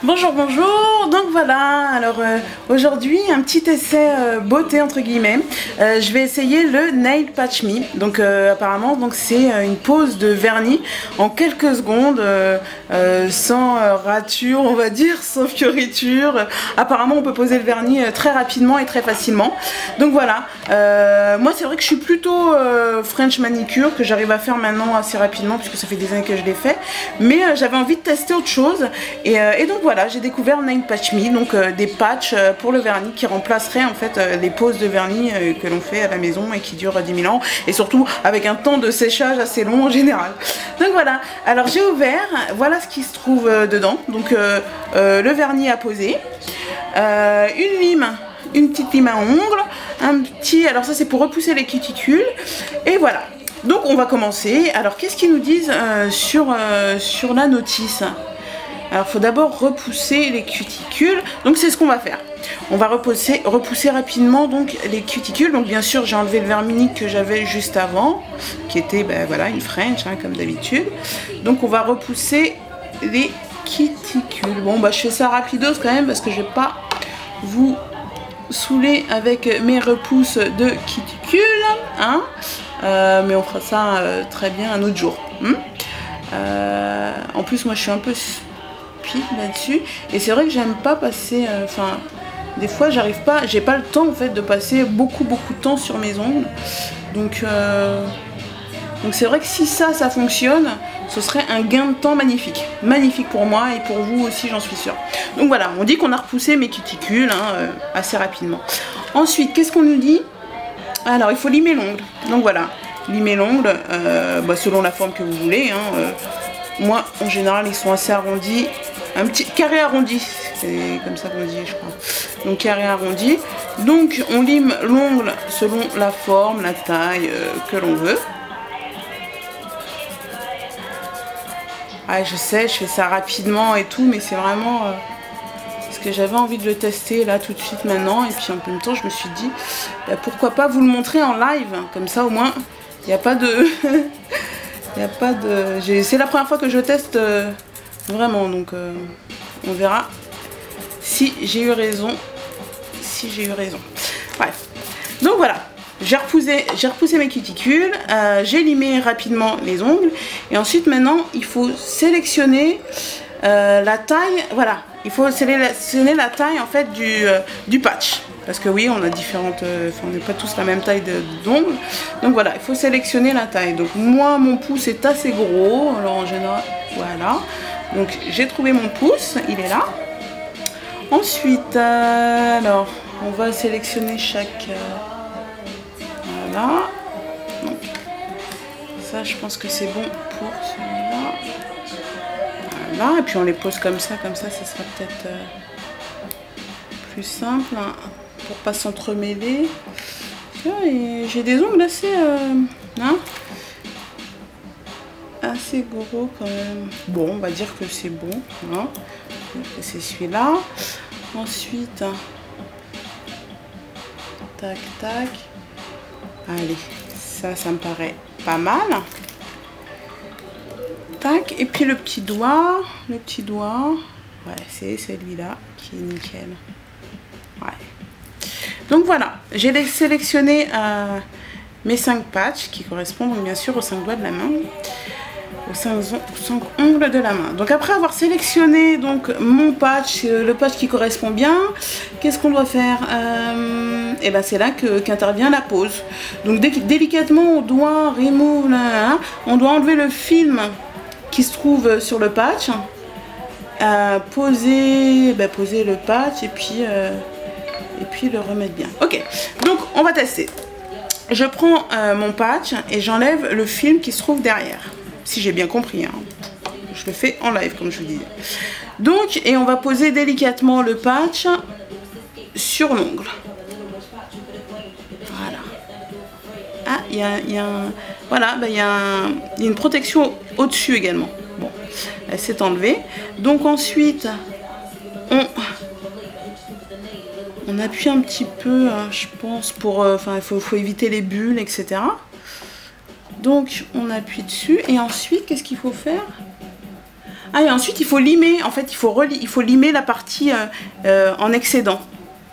Bonjour, bonjour. Donc voilà, alors aujourd'hui un petit essai beauté entre guillemets. Je vais essayer le Nail Patch Me. Donc apparemment c'est une pose de vernis en quelques secondes, sans rature on va dire, sans fioriture. Apparemment on peut poser le vernis très rapidement et très facilement. Donc voilà, moi c'est vrai que je suis plutôt French manicure, que j'arrive à faire maintenant assez rapidement puisque ça fait des années que je l'ai fait. Mais j'avais envie de tester autre chose et donc voilà, j'ai découvert Nail Patch Me, donc des patchs pour le vernis qui remplaceraient en fait les poses de vernis que l'on fait à la maison et qui durent 10 000 ans et surtout avec un temps de séchage assez long en général. Donc voilà, alors j'ai ouvert, voilà ce qui se trouve dedans. Donc le vernis à poser, une lime, une petite lime à ongles, un petit, alors ça c'est pour repousser les cuticules et voilà. Donc on va commencer. Alors qu'est-ce qu'ils nous disent sur la notice? Alors il faut d'abord repousser les cuticules, donc c'est ce qu'on va faire. On va repousser rapidement donc les cuticules. Donc bien sûr j'ai enlevé le vernis que j'avais juste avant, qui était voilà, une French hein, comme d'habitude. Donc on va repousser les cuticules. Bon je fais ça rapidos quand même parce que je vais pas vous saouler avec mes repousses de cuticules, hein. Mais on fera ça très bien un autre jour. En plus moi je suis un peu là-dessus et c'est vrai que j'aime pas passer, des fois j'arrive pas, j'ai pas le temps en fait de passer beaucoup de temps sur mes ongles, donc c'est vrai que si ça fonctionne, ce serait un gain de temps magnifique pour moi et pour vous aussi, j'en suis sûre. Donc voilà, on dit qu'on a repoussé mes cuticules hein, assez rapidement. Ensuite qu'est-ce qu'on nous dit? Alors il faut limer l'ongle, donc voilà, limer l'ongle selon la forme que vous voulez hein, moi en général ils sont assez arrondis. Un petit carré arrondi, c'est comme ça qu'on dit je crois. Donc carré arrondi. Donc on lime l'ongle selon la forme, la taille que l'on veut. Ah, je sais, je fais ça rapidement et tout, mais c'est vraiment parce que j'avais envie de le tester là tout de suite maintenant. Et puis en même temps je me suis dit pourquoi pas vous le montrer en live, comme ça au moins il n'y a pas de c'est la première fois que je teste vraiment, donc on verra si j'ai eu raison. Bref, donc voilà, j'ai repoussé mes cuticules, j'ai limé rapidement les ongles et ensuite maintenant il faut sélectionner la taille. Voilà, il faut sélectionner la taille en fait du patch, parce que oui on a différentes, on n'est pas tous la même taille d'ongles, donc voilà, il faut sélectionner la taille. Donc moi mon pouce est assez gros, alors en général voilà, donc j'ai trouvé mon pouce, il est là. Ensuite alors on va sélectionner chaque voilà, donc ça je pense que c'est bon pour celui-là. Voilà, et puis on les pose comme ça sera peut-être plus simple hein, pour pas s'entremêler. J'ai des ongles assez assez gros quand même. Bon, on va dire que c'est bon hein. C'est celui-là. Ensuite tac tac, allez, ça me paraît pas mal. Tac, et puis le petit doigt, ouais, c'est celui-là qui est nickel. Ouais. Donc voilà, j'ai sélectionné mes 5 patchs qui correspondent bien sûr aux 5 doigts de la main, aux 5 ongles de la main. Donc après avoir sélectionné donc mon patch, le patch qui correspond bien, qu'est-ce qu'on doit faire? Et ben c'est là qu'intervient la pose. Donc délicatement on doit remove, on doit enlever le film qui se trouve sur le patch, poser le patch et puis le remettre bien. Ok, donc on va tester. Je prends mon patch et j'enlève le film qui se trouve derrière, si j'ai bien compris hein. Je le fais en live comme je vous disais. Donc et on va poser délicatement le patch sur l'ongle. Voilà. Ah, il y a une protection au-dessus également. Bon, elle s'est enlevée. Donc ensuite, on appuie un petit peu, hein, je pense, pour, il faut éviter les bulles, etc. Donc on appuie dessus et ensuite, qu'est-ce qu'il faut faire? Ah, et ensuite il faut limer, en fait il faut limer la partie en excédent.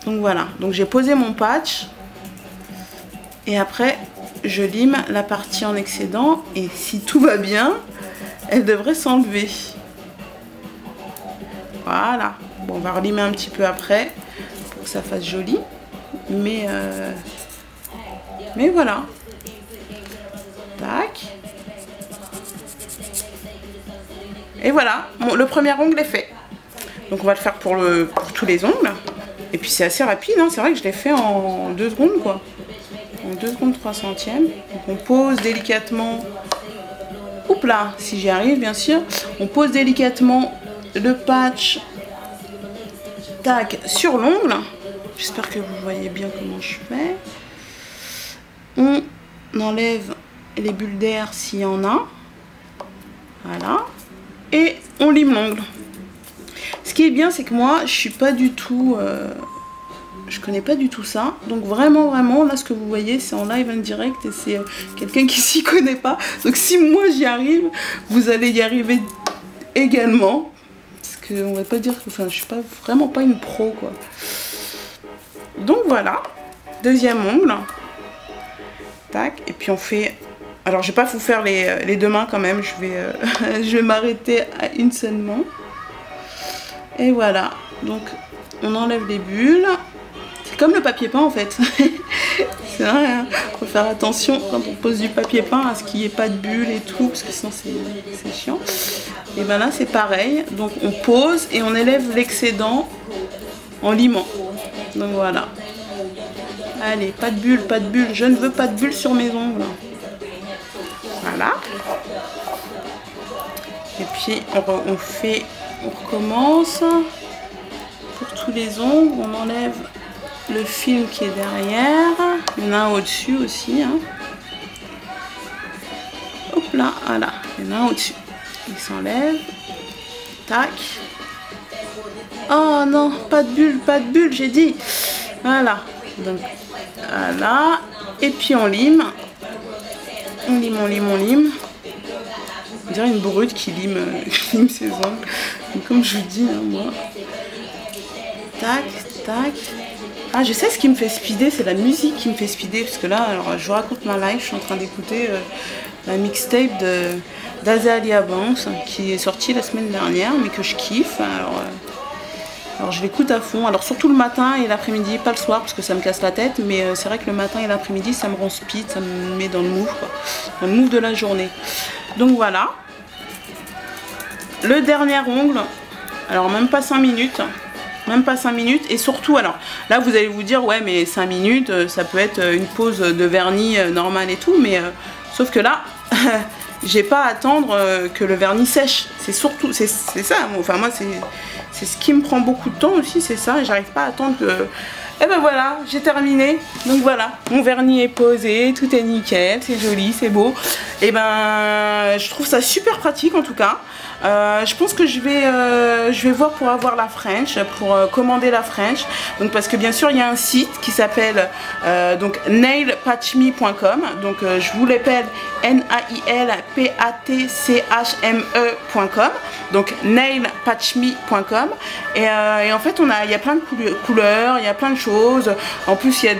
Donc voilà, donc j'ai posé mon patch et après je lime la partie en excédent et si tout va bien, elle devrait s'enlever. Voilà, bon, on va relimer un petit peu après pour que ça fasse joli, mais voilà. Tac. Et voilà, bon, le premier ongle est fait. Donc on va le faire pour tous les ongles. Et puis c'est assez rapide, hein. C'est vrai que je l'ai fait en 2 secondes quoi. En 2 secondes 3 centièmes. Donc on pose délicatement. Oups là, si j'y arrive bien sûr. On pose délicatement le patch. Tac, sur l'ongle. J'espère que vous voyez bien comment je fais. On enlève les bulles d'air s'il y en a. Voilà. Et on lime l'ongle. Ce qui est bien, c'est que moi, je suis pas du tout... je connais pas du tout ça. Donc vraiment, là, ce que vous voyez, c'est en live, en direct. Et c'est quelqu'un qui s'y connaît pas. Donc si moi, j'y arrive, vous allez y arriver également. Parce qu'on va pas dire que... Enfin, je suis vraiment pas une pro, quoi. Donc voilà. Deuxième ongle. Tac. Et puis on fait... Alors, je vais pas vous faire les deux mains quand même. Je vais m'arrêter à une seule main. Et voilà. Donc, on enlève les bulles. C'est comme le papier peint en fait. C'est vrai, hein. Faut faire attention quand on pose du papier peint à ce qu'il n'y ait pas de bulles et tout, parce que sinon c'est chiant. Et ben là, c'est pareil. Donc, on pose et on élève l'excédent en limant. Donc voilà. Allez, pas de bulles, pas de bulles. Je ne veux pas de bulles sur mes ongles. Voilà. Et puis on recommence. Pour tous les ongles, on enlève le film qui est derrière. Il y en a un au-dessus aussi. Hein. Hop là, voilà. Il y en a un au-dessus. Il s'enlève. Tac. Oh non, pas de bulle, j'ai dit. Voilà. Donc, voilà. Et puis on lime. On lime. On dirait une brute qui lime ses ongles. Donc, comme je vous dis, hein, moi. Tac, tac. Ah, je sais ce qui me fait speeder, c'est la musique qui me fait speeder. Parce que là, alors, je vous raconte ma live, je suis en train d'écouter la mixtape d'Azalia Banks qui est sortie la semaine dernière, mais que je kiffe. Alors je l'écoute à fond, alors surtout le matin et l'après-midi, pas le soir parce que ça me casse la tête, mais c'est vrai que le matin et l'après-midi ça me rend speed, ça me met dans le move, quoi. Dans le move de la journée. Donc voilà. Le dernier ongle, alors même pas 5 minutes, et surtout, alors là vous allez vous dire ouais mais 5 minutes ça peut être une pause de vernis normale et tout, mais sauf que là j'ai pas à attendre que le vernis sèche, c'est surtout, c'est ça, enfin moi c'est ce qui me prend beaucoup de temps aussi, c'est ça, j'arrive pas à attendre que... Et ben voilà, j'ai terminé, donc voilà, mon vernis est posé, tout est nickel, c'est joli, c'est beau, et ben je trouve ça super pratique en tout cas. Je pense que je vais voir pour avoir la French, pour commander la French. Donc parce que bien sûr il y a un site qui s'appelle donc nailpatchme.com. Donc je vous l'appelle nailpatchme.com. Donc nailpatchme.com. Et en fait il y a plein de couleurs, il y a plein de choses. En plus il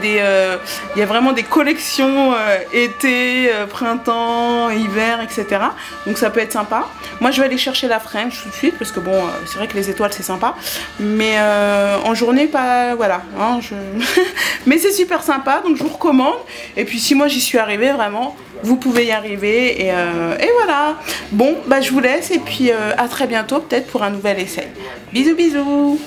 y a vraiment des collections été, printemps, hiver, etc. Donc ça peut être sympa. Moi je vais aller chercher la French tout de suite parce que bon c'est vrai que les étoiles c'est sympa, mais en journée pas, voilà hein, mais c'est super sympa, donc je vous recommande. Et puis si moi j'y suis arrivée, vraiment vous pouvez y arriver, et voilà. Bon bah je vous laisse et puis à très bientôt peut-être pour un nouvel essai. Bisous bisous.